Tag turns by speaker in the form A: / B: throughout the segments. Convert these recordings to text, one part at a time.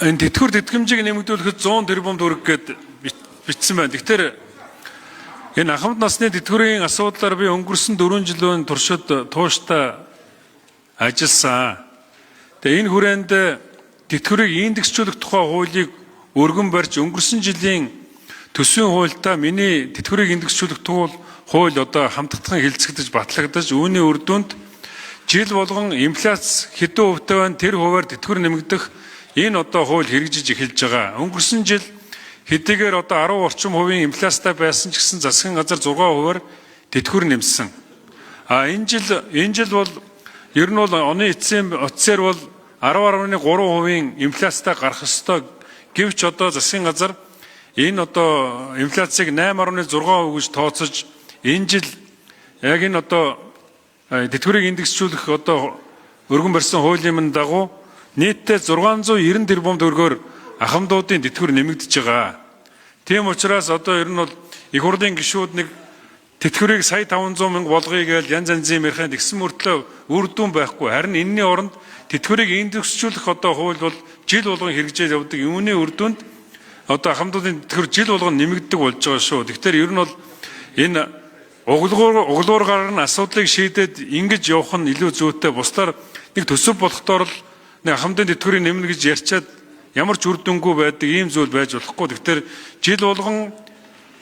A: энэ тэтгэвэр тэтгэмжийг нэмэгдүүлэхэд 100 тэрбум төгрөг гээд бичсэн байна. Тэгэхээр энэ ахмад насны тэтгэврийн асуудлаар би өнгөрсөн 4 жилийн туршид тууштай ажилласан. Тэгээ энэ хүрээнд тэтгэврийг индексжүүлэх тухай хуулийг өргөн барьж өнгөрсөн жилийн төсвийн хуультай миний тэтгэврийг индексжүүлэх хууль одоо хамтдагхан хэлцэгдэж батлагдаж үүний үр дүнд жил болгон инфляц хэдэн хувьтай байна тэр хувиар тэтгэвэр нэмэгдэх энэ одоо хууль хэрэгжиж эхэлж байгаа. Өнгөрсөн жил хэдийгээр одоо 10 орчим хувийн инфляцтай байсан ч гэсэн засгийн газар 6 хувиар тэтгэвэр нэмсэн. Энэ жил бол ер нь бол оны эцсийн оцсээр бол 10.3% инфляцтай гарах ёстой. Гэвч одоо засгийн газар энэ одоо инфляцийг 8.6% гэж тооцож энэ жил яг энэ одоо тэтгэврийг индексжүүлэх одоо өргөн барьсан хуулийн дагуу нийтдээ 690 тэрбум төгрөгөөр ахмадуудын тэтгэвэр нэмэгдэж байгаа. Тийм учраас одоо ер нь бол их хурлын гишүүд нэг тэтгэврийг сая 500 мянга болгоё гэж янз янзын ярихад тэгсэн мөртлөө үр дүн байхгүй. Харин энэний оронд тэтгэврийг индексжүүлэх одоо хууль бол жил болгон хэрэгжиж явдаг. Үүний үр дүнд одоо ахмадуудын тэтгэвэр жил болгон нэмэгддэг болж байгаа шүү. Тэгэхээр ер нь бол энэ углуур гарган асуудлыг шийдээд ингэж явах нь илүү зүйтэй. Бусдаар нэг төсөв болохдоор л нэг ахмадын тэтгэврийг нэмнэ гэж ярьчаад ямар ч үр дүнгүй байдаг ийм зүйл байж болохгүй. Тэгэхээр жил болгон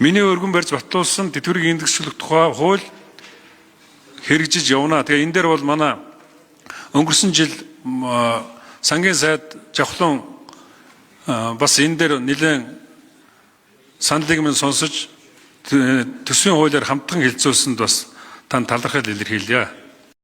A: миний өргөн барьж батлуулсан тэтгэврийг индексжүүлэх тухай хууль хэрэгжиж явна. Тэгээ энэ дээр бол манай өнгөрсөн жил сангийн сайд Жавхлан бас энэ дээр нэлээд саналыг минь сонсож төсвийн хуулиар хамтхан хэлцүүлсэнд бас тань талархал илэрхийлье.